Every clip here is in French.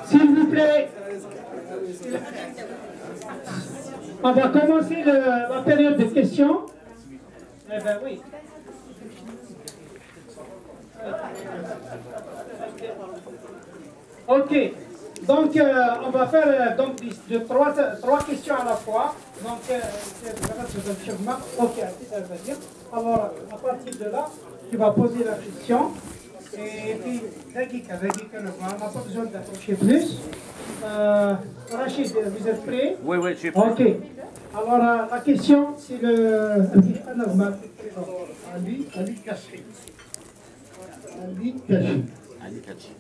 S'il vous plaît, on va commencer la période de questions. Eh bien oui. Ok, donc on va faire trois questions à la fois. Donc, ok, vas-y. Alors, à partir de là, tu vas poser la question. Et puis, on n'a pas besoin d'approcher plus. Rachid, vous êtes prêts? Oui, oui, je suis prêt. Ok. Alors, la question, c'est le. Ali Kachi. Ali Kachi. Ali Kachi.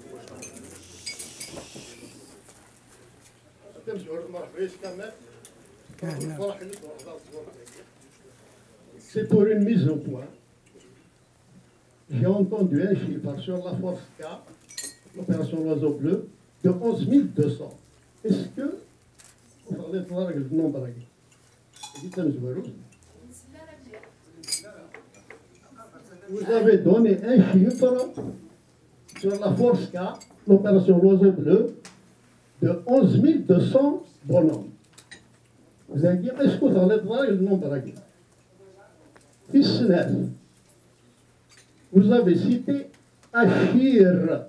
C'est pour une mise au point. J'ai entendu un chiffre sur la force K, l'opération L'Oiseau Bleu, de 11 200. Est-ce que vous parlez de le nombre de vous avez donné un chiffre sur la force K, l'opération L'Oiseau Bleu, de 11 200 bonhommes. Vous avez dit, est-ce que vous allez voir le nombre de Fisnef. Vous avez cité Achir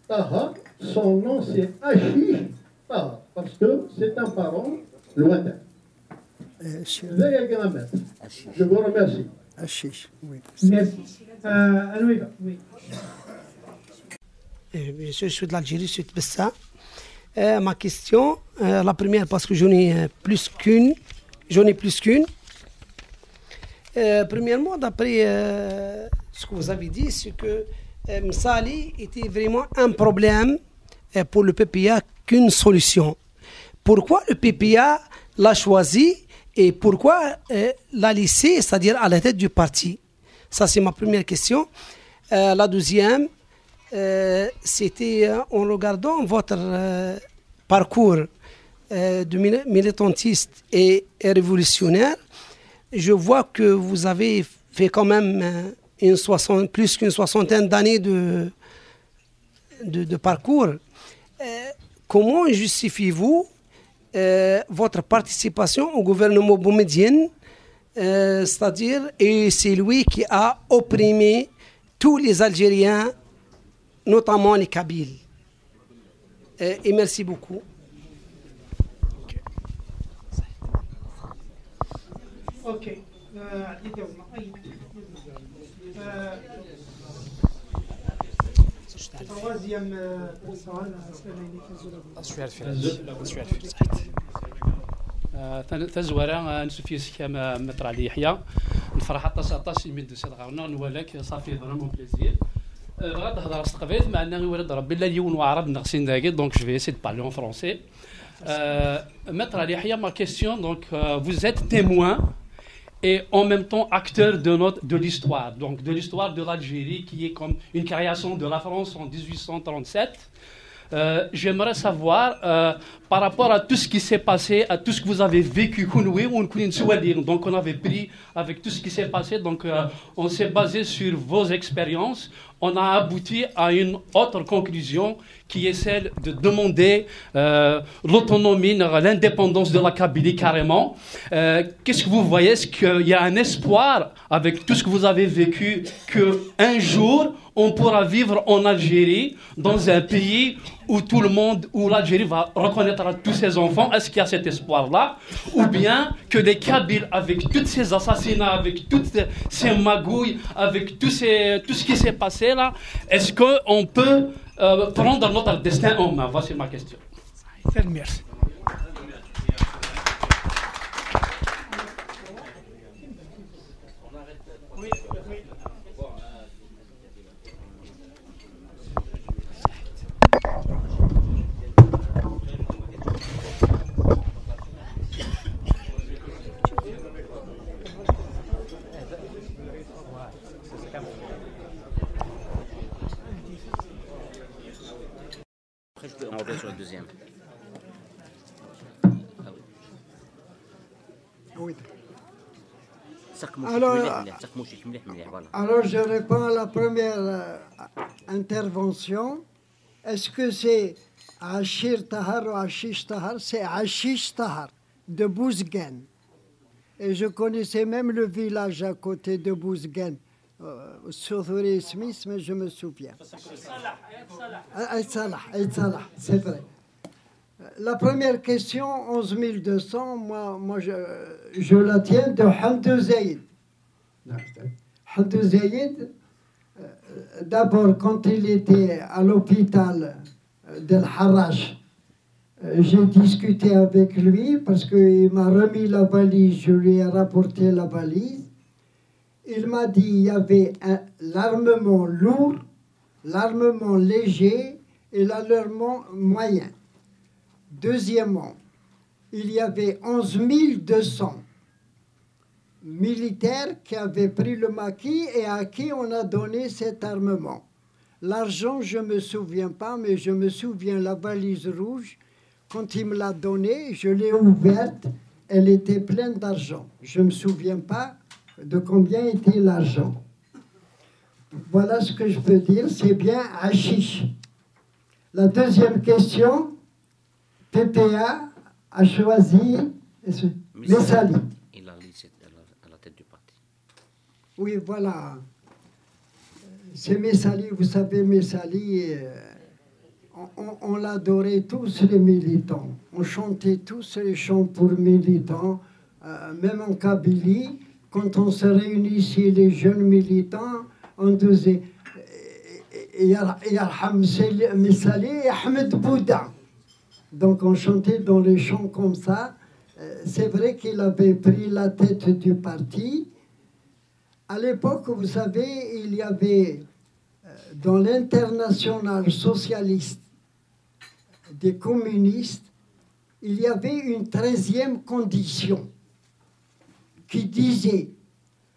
Taha, son nom c'est Achir Taha, parce que c'est un parent lointain. Vous avez quelqu'un à mettre. Je vous remercie. Achir, oui. Merci. Oui. Je suis de l'Algérie, je suis de Bessa. Ma question, la première parce que j'en ai plus qu'une. Premièrement, d'après ce que vous avez dit, c'est que Msali était vraiment un problème pour le PPA qu'une solution. Pourquoi le PPA l'a choisi et pourquoi l'a laissé, c'est-à-dire à la tête du parti? Ça, c'est ma première question. La deuxième, c'était en regardant votre parcours de militantiste et révolutionnaire, je vois que vous avez fait quand même plus qu'une soixantaine d'années de parcours. Comment justifiez-vous votre participation au gouvernement boumedienne, c'est-à-dire, et c'est lui qui a opprimé tous les Algériens, notamment les Kabyles. Et merci beaucoup. Ok. Troisième تزورا نسوفيس كما مطرع لي يحيى نفرح 19 من سيد غارنا نولك صافي فريمون بليزير بغيت نهضر استقبيت مع انني ولد ربي لا اليوم وعرب نغسين داكي دونك جو في اسي دو بارلي اون فرونسي Maître Ali Yahya, ma question, donc vous êtes témoin et en même temps acteur de l'histoire, donc de l'histoire de l'Algérie qui est comme une création de la France en 1837. J'aimerais savoir par rapport à tout ce qui s'est passé, à tout ce que vous avez vécu, donc on avait pris avec tout ce qui s'est passé, donc on s'est basé sur vos expériences, on a abouti à une autre conclusion qui est celle de demander l'autonomie, l'indépendance de la Kabylie carrément. Qu'est-ce que vous voyez? Est-ce qu'il y a un espoir avec tout ce que vous avez vécu qu'un jour on pourra vivre en Algérie, dans un pays où tout le monde, où l'Algérie va reconnaître tous ses enfants? Est-ce qu'il y a cet espoir-là? Ou bien que les Kabyles, avec tous ces assassinats, avec toutes ces magouilles, avec tout ce qui s'est passé là, est-ce qu'on peut prendre notre destin en main? Voici ma question. Merci. On revient sur le deuxième. Alors, je réponds à la première intervention. Est-ce que c'est Achir Tahar ou Achish Tahar? C'est Achish Tahar, de Bouzguen. Et je connaissais même le village à côté de Bouzguen, Sothori Smith, mais je me souviens. Aït Salah, c'est vrai. La première question, 11 200, moi je la tiens de Hamdou Zaïd. Hamdou Zaïd, d'abord, quand il était à l'hôpital d'El Harrach, j'ai discuté avec lui parce qu'il m'a remis la valise, je lui ai rapporté la valise. Il m'a dit qu'il y avait l'armement lourd, l'armement léger et l'armement moyen. Deuxièmement, il y avait 11 200 militaires qui avaient pris le maquis et à qui on a donné cet armement. L'argent, je ne me souviens pas, mais je me souviens la valise rouge. Quand il me l'a donnée, je l'ai ouverte, elle était pleine d'argent. Je ne me souviens pas de combien était l'argent. Voilà ce que je peux dire, c'est bien Hachiche. La deuxième question, PPA a choisi Messali. Il a listé à la tête du parti. Oui, voilà. C'est Messali, vous savez, Messali, on l'adorait tous les militants. On chantait tous les chants pour militants, même en Kabylie. Quand on se réunissait, les jeunes militants, on disait Yarham Messali et Ahmed Bouda. Donc on chantait dans les chants comme ça. C'est vrai qu'il avait pris la tête du parti. À l'époque, vous savez, il y avait dans l'internationale socialiste des communistes, il y avait une 13e condition qui disait,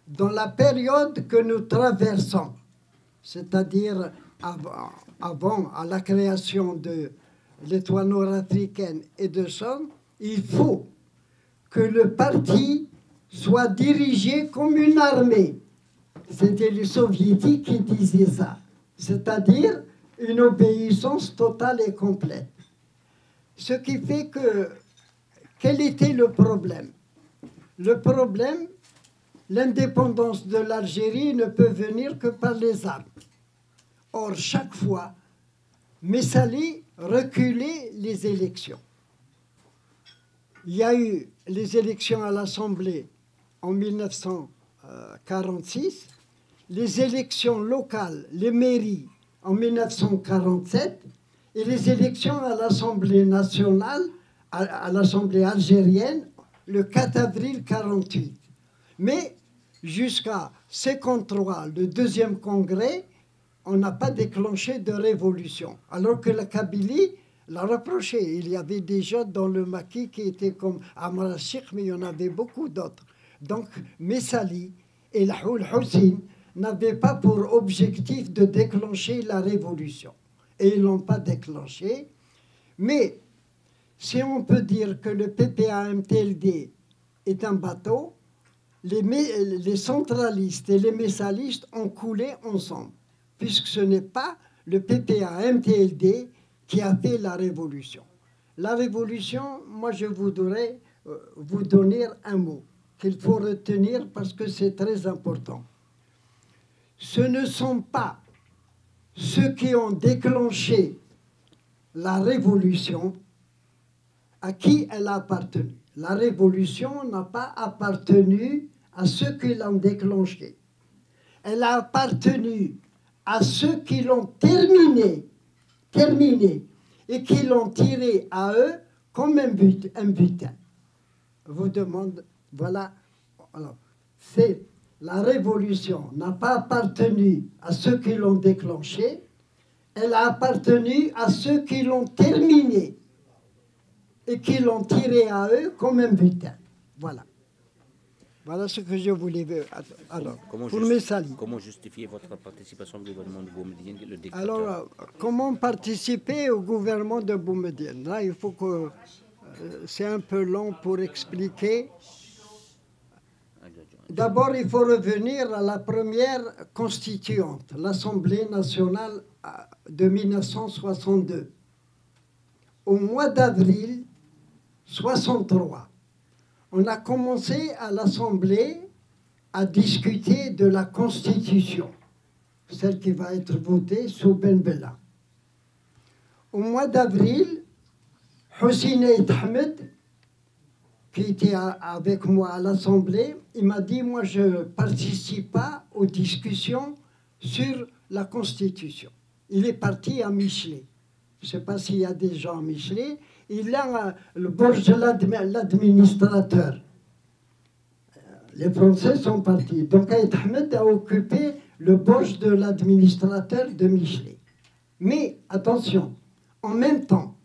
dans la période que nous traversons, c'est-à-dire avant à la création de l'étoile nord-africaine et de Somme, il faut que le parti soit dirigé comme une armée. C'était les soviétiques qui disaient ça, c'est-à-dire une obéissance totale et complète. Ce qui fait que, quel était le problème? Le problème, l'indépendance de l'Algérie ne peut venir que par les armes. Or, chaque fois, Messali reculait les élections. Il y a eu les élections à l'Assemblée en 1946, les élections locales, les mairies en 1947 et les élections à l'Assemblée nationale, à l'Assemblée algérienne, le 4 avril 1948. Mais jusqu'à 1953, le deuxième congrès, on n'a pas déclenché de révolution. Alors que la Kabylie l'a reproché. Il y avait déjà dans le maquis qui était comme Amr Sheikh, mais il y en avait beaucoup d'autres. Donc Messali et Lahoul Hussein n'avaient pas pour objectif de déclencher la révolution. Et ils ne l'ont pas déclenché. Mais si on peut dire que le PPA-MTLD est un bateau, les centralistes et les messalistes ont coulé ensemble, puisque ce n'est pas le PPA-MTLD qui a fait la révolution. La révolution, moi je voudrais vous donner un mot qu'il faut retenir parce que c'est très important. Ce ne sont pas ceux qui ont déclenché la révolution à qui elle a appartenu. La révolution n'a pas appartenu à ceux qui l'ont déclenchée. Elle a appartenu à ceux qui l'ont terminée et qui l'ont tiré à eux comme un butin. Vous demande, voilà, alors, c'est la révolution n'a pas appartenu à ceux qui l'ont déclenchée, elle a appartenu à ceux qui l'ont terminée et qui l'ont tiré à eux comme un butin. Voilà. Voilà ce que je voulais dire. Alors, pour Messali. Comment justifier votre participation au gouvernement de Boumediene, le dictateur? Alors, comment participer au gouvernement de Boumediene? Là, il faut que... c'est un peu long pour expliquer. D'abord, il faut revenir à la première constituante, l'Assemblée nationale de 1962. Au mois d'avril 63, on a commencé à l'Assemblée à discuter de la Constitution, celle qui va être votée sous Ben Bella. Au mois d'avril, Hussein Eid Ahmed, qui était avec moi à l'Assemblée, il m'a dit, moi je ne participe pas aux discussions sur la Constitution. Il est parti à Michelet. Je ne sais pas s'il y a des gens à Michelet. Il a le bourge de l'administrateur. Les Français sont partis. Donc Eid Ahmed a occupé le bourge de l'administrateur de Michelet. Mais attention, en même temps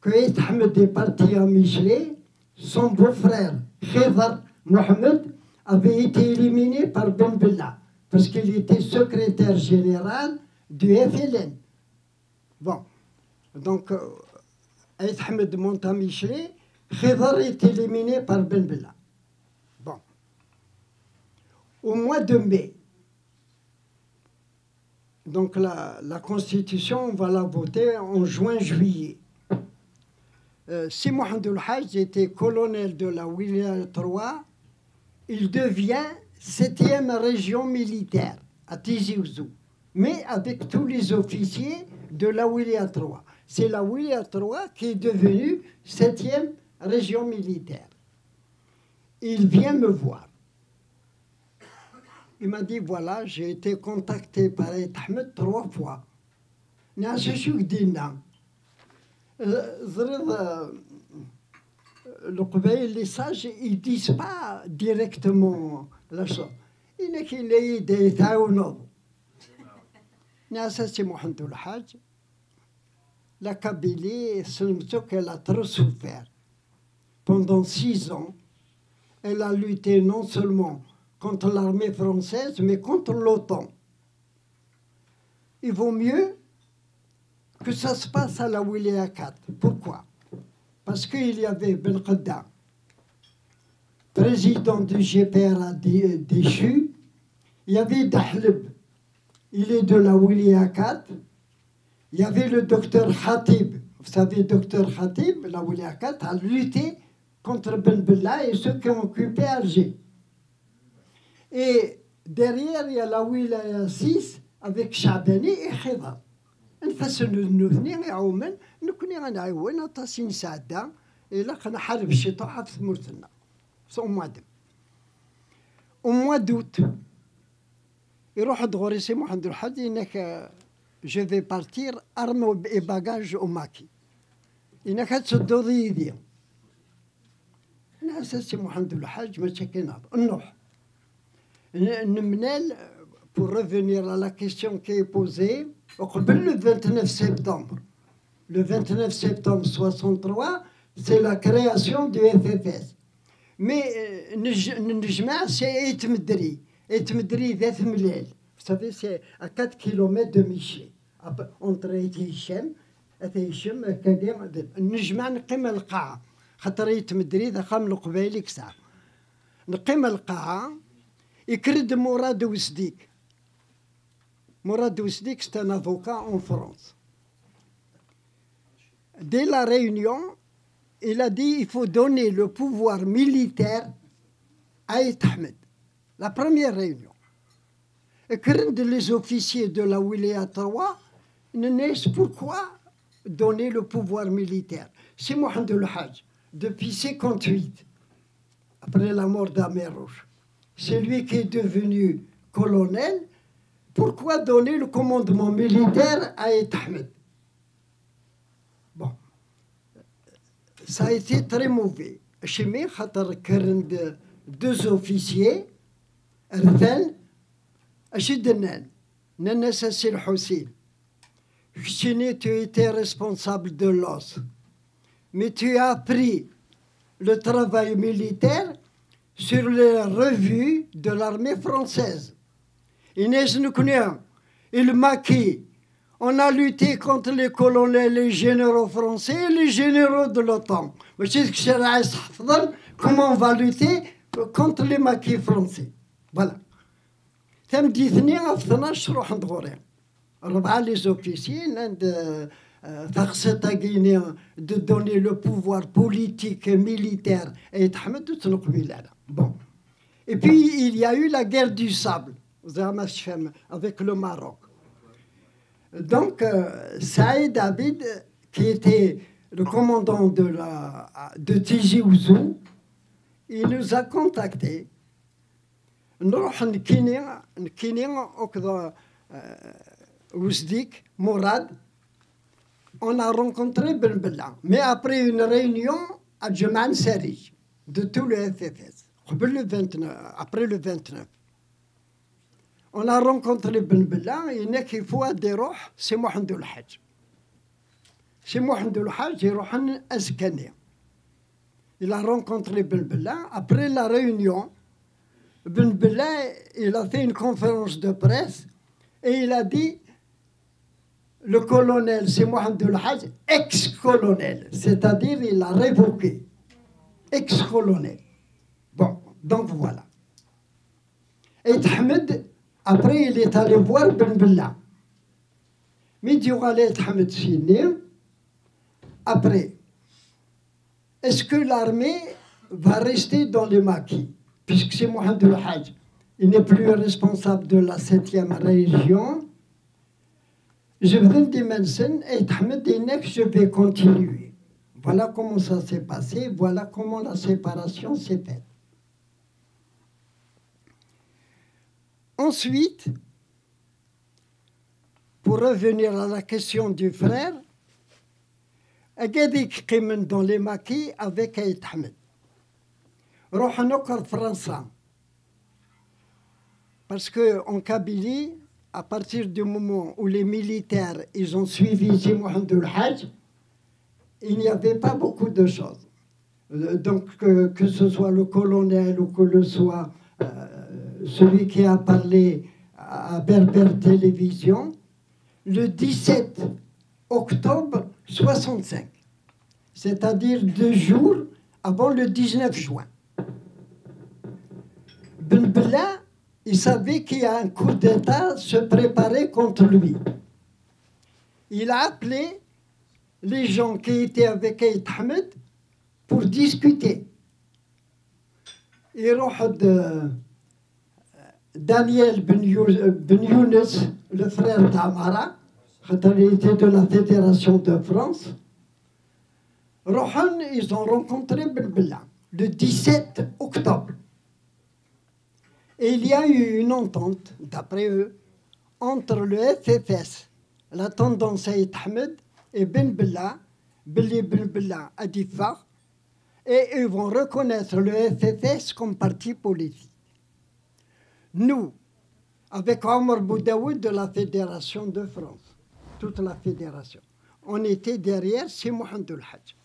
que Eid Ahmed est parti à Michelet, son beau-frère, Khidr Mohamed, avait été éliminé par Ben Bella, parce qu'il était secrétaire général du FLN. Bon, donc Eid Ahmed monte à Michelet, Khidr est éliminé par Ben Bella. Bon. Au mois de mai, donc la Constitution, on va la voter en juin-juillet. Si Mohamed El Hadj était colonel de la Wilaya 3, il devient 7e région militaire à Tizi Ouzou, mais avec tous les officiers de la Wilaya 3. C'est la Wilaya 3 qui est devenue 7e région militaire. Il vient me voir. Il m'a dit, voilà, j'ai été contacté par Eid Ahmed 3 fois. Les sages, ils ne disent pas directement la chose. Il est qu'il y a des taounos. C'est Mohamed El Hadj. La Kabylie, c'est qu'elle a trop souffert. Pendant 6 ans, elle a lutté non seulement contre l'armée française, mais contre l'OTAN. Il vaut mieux que ça se passe à la Wilaya 4. Pourquoi? Parce qu'il y avait Ben Khadda, président du GPRA déchu. Il y avait Dahleb, il est de la Wilaya 4. Il y avait le docteur Khatib. Vous savez, docteur Khatib, la Wilaya 4, a lutté contre Ben Bella et ceux qui ont occupé Alger. Et derrière, il y a la Wilaya 6 avec Chabani et Khidr. نفسر نثني عوما نكوني غنعاون نطاسين سعدة إلا كنحارب الشيطان في ثمورتنا سو موادم وموا دوت يروح دغوري سي محمد الحاج إنك جو في بارتير أرمو إي باجاج أو ماكي إنك تسدو ضيدي أنا سي محمد الحاج ما تشكينا نروح نمنال pour revenir à la question qui est posée, le 29 septembre. Le 29 septembre 63, c'est la création du FFS. Mais Nejma, c'est Etmedri. Etmedri d'Ethmlel. Vous savez, c'est à 4 km de Michelet. Entre Ethishem, Kadir, Nejma, نقيم القاعة. خاطر يتمدري ذا خام القبائل كسا. نقيم القاعة يكرد مراد وسديك. Mourad Ousdik, c'est un avocat en France. Dès la réunion, il a dit qu'il faut donner le pouvoir militaire à Eid Ahmed. La première réunion. Et que les officiers de la Wilaya 3 ne naissent pourquoi donner le pouvoir militaire. C'est Mohamed El Hadj, depuis 1958, après la mort d'Amerouche. C'est lui qui est devenu colonel. Pourquoi donner le commandement militaire à Eid Ahmed? Bon, ça a été très mauvais. Chez moi, il y a 2 officiers, Erthan, Achidenan, Nanas Assil Hussein. Chine, tu étais responsable de l'os, mais tu as appris le travail militaire sur les revues de l'armée française. Inès Nukunia, il maquis. On a lutté contre les colonels, les généraux français et les généraux de l'OTAN. Comment on va lutter contre les maquis français. Voilà. ثم دي اثنين في 12 روح ندغوري 4 les officiers عند تخصيص غينيا de donner le pouvoir politique et militaire et تحمد وتنقبل على. Bon. Et puis il y a eu la guerre du sable avec le Maroc. Donc Saïd Abid, qui était le commandant de Tizi Ouzou, il nous a contactés. نروح نكيني وكذا وزديك مراد. On a rencontré Ben Bella, mais après une réunion à Djeman Serij de tout le FFS, après le 29. On a rencontré Ben Bella, et il faut des roح c'est Mohamed El Hadj. C'est Mohamed El Hadj, il a Askania. Il a rencontré Ben Bella. Après la réunion, Ben Bella, il a fait une conférence de presse et il a dit le colonel, c'est Mohamed El Hadj, ex-colonel, c'est-à-dire il a révoqué, ex-colonel. Bon, donc voilà. Et Ahmed, après il est allé voir Ben Bella. Mais durant Ahmed Sini, après, est-ce que l'armée va rester dans les maquis? Puisque c'est Mohamed El Hadj, il n'est plus responsable de la 7e région. Je viens de Mensen et Ahmed dit que je vais continuer. Voilà comment ça s'est passé, voilà comment la séparation s'est faite. Ensuite, pour revenir à la question du frère, Agadik Kimen dans les maquis avec Aït Ahmed. Rohanokar France. Parce qu'en Kabylie, à partir du moment où les militaires ils ont suivi Mohamed El Hadj, il n'y avait pas beaucoup de choses. Donc, que ce soit le colonel ou que ce soit celui qui a parlé à Berber Télévision, le 17 octobre 65, c'est-à-dire 2 jours avant le 19 juin. Ben Bella, il savait qu'il y a un coup d'État se préparer contre lui. Il a appelé les gens qui étaient avec Aït Ahmed pour discuter. Il de Daniel Ben Younes, le frère d'Amara, qui était de la Fédération de France. Ils ont rencontré Ben Bella le 17 octobre. Et il y a eu une entente, d'après eux, entre le FFS, la tendance Aït Ahmed, et Ben Bella, Ben Bella a dit phare, et ils vont reconnaître le FFS comme parti politique. Nous, avec Omar Boudaoud de la Fédération de France, toute la fédération, on était derrière, c'est Mohamed El Hadj.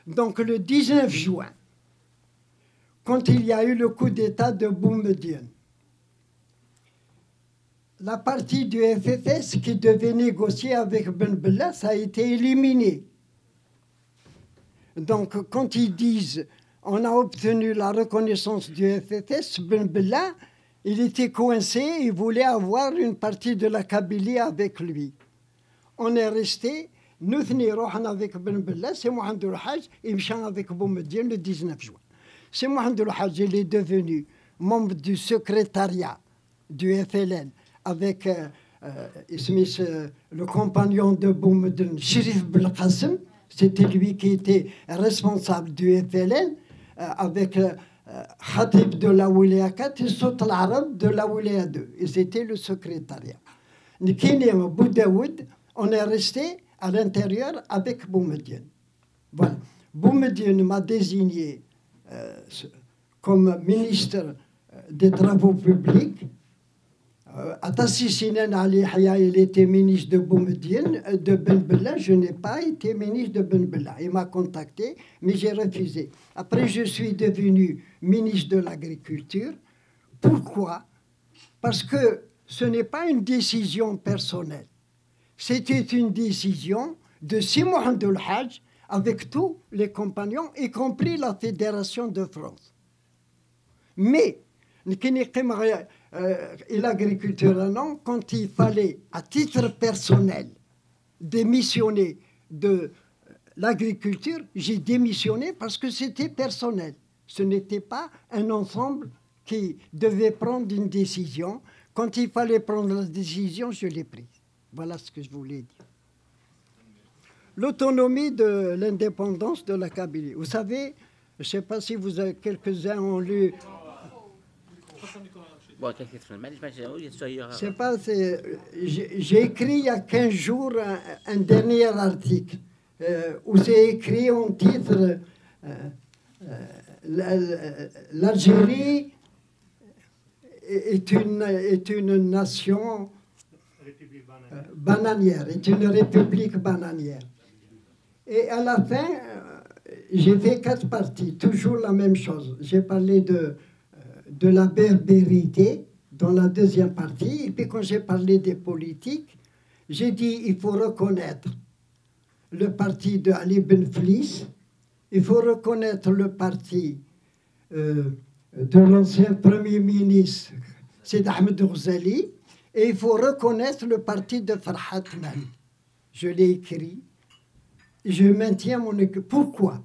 Donc le 19 juin, quand il y a eu le coup d'État de Boumediene, la partie du FFS qui devait négocier avec Ben Bella, ça a été éliminé. Donc quand ils disent on a obtenu la reconnaissance du FFS, Ben Bella, il était coincé, il voulait avoir une partie de la Kabylie avec lui. On est resté, nous venons avec Ben Bella, c'est Mohamed El Hadj, et Mchan avec Boumediene le 19 juin. C'est Mohamed El Hadj, il est devenu membre du secrétariat du FLN avec le compagnon de Boumediene, Chérif Belkacem. C'était lui qui était responsable du FLN avec Khatib de la Wilaya 4 et Sot al-Arab de la Wilaya 2. Et c'était le secrétariat. Nkini Boudaoud, on est resté à l'intérieur avec Boumediene. Voilà. Boumediene m'a désigné comme ministre des Travaux publics. Atassi Sinan Ali Haya, il était ministre de Boumediene, de Ben Bella. Je n'ai pas été ministre de Ben Bella. Il m'a contacté, mais j'ai refusé. Après, je suis devenu ministre de l'Agriculture. Pourquoi? Parce que ce n'est pas une décision personnelle. C'était une décision de Mohamed El Hadj avec tous les compagnons, y compris la Fédération de France. Mais, et l'agriculture, non, quand il fallait, à titre personnel, démissionner de l'agriculture, j'ai démissionné parce que c'était personnel. Ce n'était pas un ensemble qui devait prendre une décision. Quand il fallait prendre la décision, je l'ai prise. Voilà ce que je voulais dire. L'autonomie de l'indépendance de la Kabylie. Vous savez, je ne sais pas si vous avez quelques-uns ont lu. Je sais pas, j'ai écrit il y a 15 jours un dernier article où c'est écrit en titre l'Algérie est une nation bananière, est une république bananière. Et à la fin, j'ai fait 4 parties, toujours la même chose. J'ai parlé de la berbérité dans la deuxième partie, et puis quand j'ai parlé des politiques, j'ai dit il faut reconnaître le parti de Ali Ben Fliss, il faut reconnaître le parti de l'ancien Premier ministre Seyed Ahmed Ghazali, et il faut reconnaître le parti de Farhat Mani. Je l'ai écrit, et je maintiens mon équipe. Pourquoi?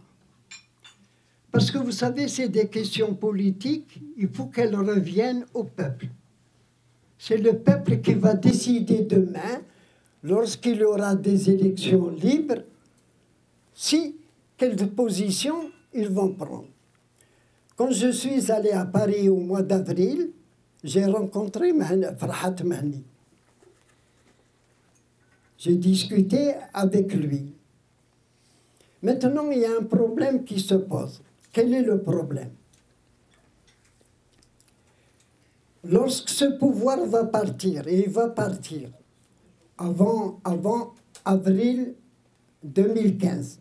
Parce que vous savez, c'est des questions politiques, il faut qu'elles reviennent au peuple. C'est le peuple qui va décider demain, lorsqu'il y aura des élections libres, quelle position ils vont prendre. Quand je suis allé à Paris au mois d'avril, j'ai rencontré Farhat Mani. J'ai discuté avec lui. Maintenant, il y a un problème qui se pose. Quel est le problème? Lorsque ce pouvoir va partir, et il va partir avant avril 2015,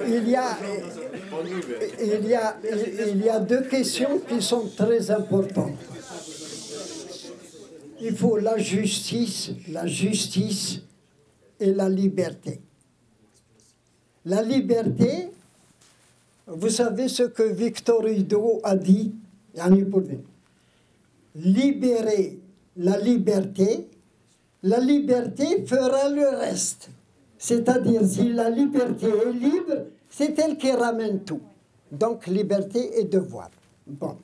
il y a 2 questions qui sont très importantes. Il faut la justice et la liberté. La liberté, vous savez ce que Victor Hugo a dit, libérer la liberté fera le reste. C'est-à-dire, si la liberté est libre, c'est elle qui ramène tout. Donc, liberté et devoir. Bon.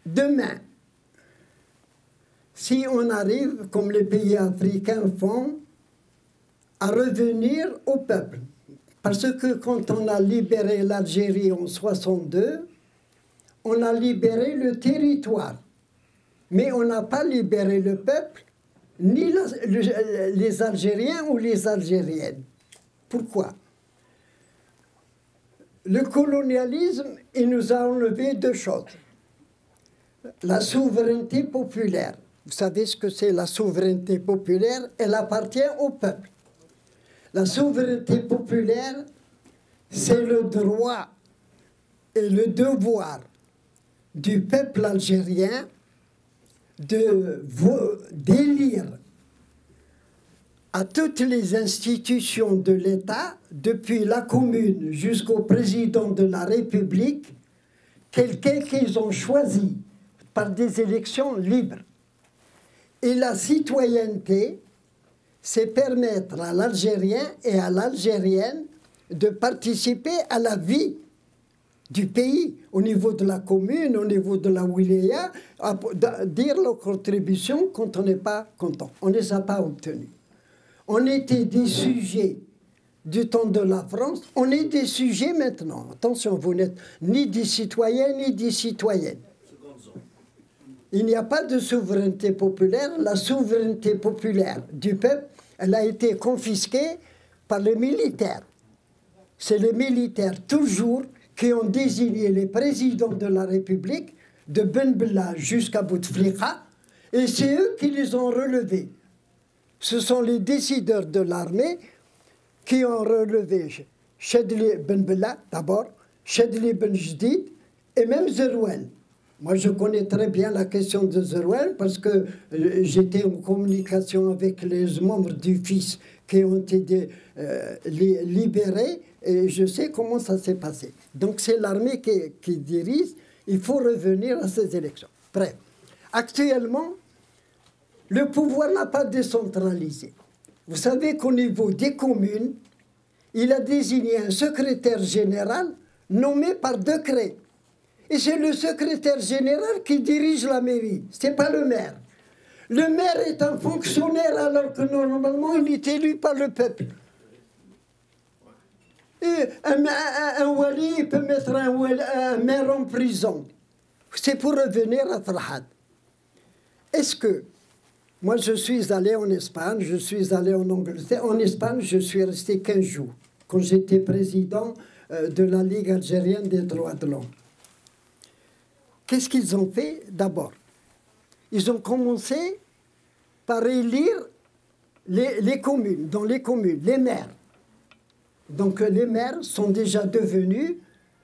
Demain, si on arrive, comme les pays africains font, à revenir au peuple. Parce que quand on a libéré l'Algérie en 1962, on a libéré le territoire. Mais on n'a pas libéré le peuple, ni les Algériens ou les Algériennes. Pourquoi? Le colonialisme, il nous a enlevé 2 choses. La souveraineté populaire. Vous savez ce que c'est la souveraineté populaire? Elle appartient au peuple. La souveraineté populaire, c'est le droit et le devoir du peuple algérien d'élire à toutes les institutions de l'État, depuis la commune jusqu'au président de la République, quelqu'un qu'ils ont choisi par des élections libres. Et la citoyenneté, c'est permettre à l'Algérien et à l'Algérienne de participer à la vie du pays, au niveau de la commune, au niveau de la wilaya, à dire leur contribution quand on n'est pas content. On ne les a pas obtenus. On était des sujets du temps de la France, on est des sujets maintenant. Attention, vous n'êtes ni des citoyens ni des citoyennes. Il n'y a pas de souveraineté populaire. La souveraineté populaire du peuple, elle a été confisquée par les militaires. C'est les militaires, toujours, qui ont désigné les présidents de la République, de Ben Bella jusqu'à Bouteflika, et c'est eux qui les ont relevés. Ce sont les décideurs de l'armée qui ont relevé Chedli Ben Bella, d'abord, Chedli Ben Jdid, et même Zerouel. Moi, je connais très bien la question de Zerouel parce que j'étais en communication avec les membres du FIS qui ont été libérés et je sais comment ça s'est passé. Donc, c'est l'armée qui dirige. Il faut revenir à ces élections. Bref, actuellement, le pouvoir n'a pas décentralisé. Vous savez qu'au niveau des communes, il a désigné un secrétaire général nommé par décret. Et c'est le secrétaire général qui dirige la mairie, ce n'est pas le maire. Le maire est un fonctionnaire alors que normalement il est élu par le peuple. Et un wali il peut mettre un maire en prison. C'est pour revenir à Farhad. Est-ce que, moi je suis allé en Espagne, je suis allé en Angleterre. En Espagne, je suis resté 15 jours, quand j'étais président de la Ligue algérienne des droits de l'homme. Qu'est-ce qu'ils ont fait d'abord? Ils ont commencé par élire les communes, dans les communes, les maires. Donc les maires sont déjà devenus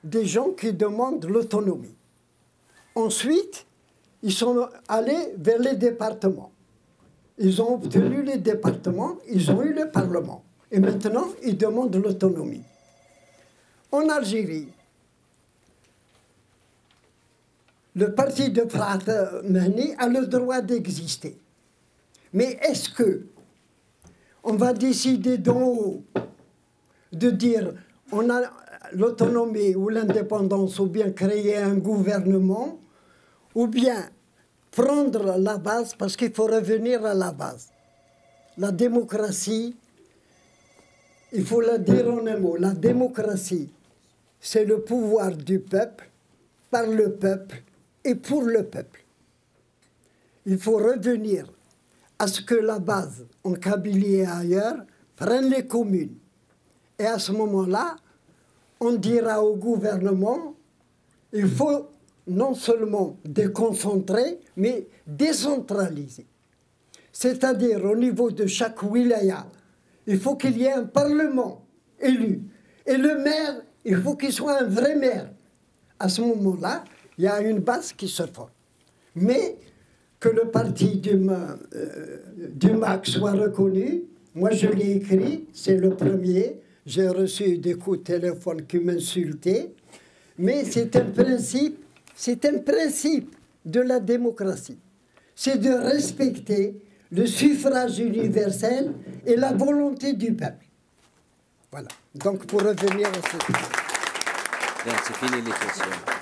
des gens qui demandent l'autonomie. Ensuite, ils sont allés vers les départements. Ils ont obtenu les départements, ils ont eu le Parlement. Et maintenant, ils demandent l'autonomie. En Algérie, le parti de Farhad Mehni a le droit d'exister. Mais est-ce que on va décider d'en haut de dire on a l'autonomie ou l'indépendance ou bien créer un gouvernement ou bien prendre la base, parce qu'il faut revenir à la base. La démocratie, il faut la dire en un mot, la démocratie, c'est le pouvoir du peuple, par le peuple et pour le peuple. Il faut revenir à ce que la base, en Kabylie et ailleurs, prenne les communes. Et à ce moment-là, on dira au gouvernement, il faut non seulement déconcentrer, mais décentraliser. C'est-à-dire, au niveau de chaque wilaya, il faut qu'il y ait un parlement élu. Et le maire, il faut qu'il soit un vrai maire. À ce moment-là, il y a une base qui se forme. Mais que le parti du MAC soit reconnu, moi je l'ai écrit, c'est le premier. J'ai reçu des coups de téléphone qui m'insultaient. Mais c'est un principe de la démocratie. C'est de respecter le suffrage universel et la volonté du peuple. Voilà. Donc pour revenir à ce... C'est fini les questions.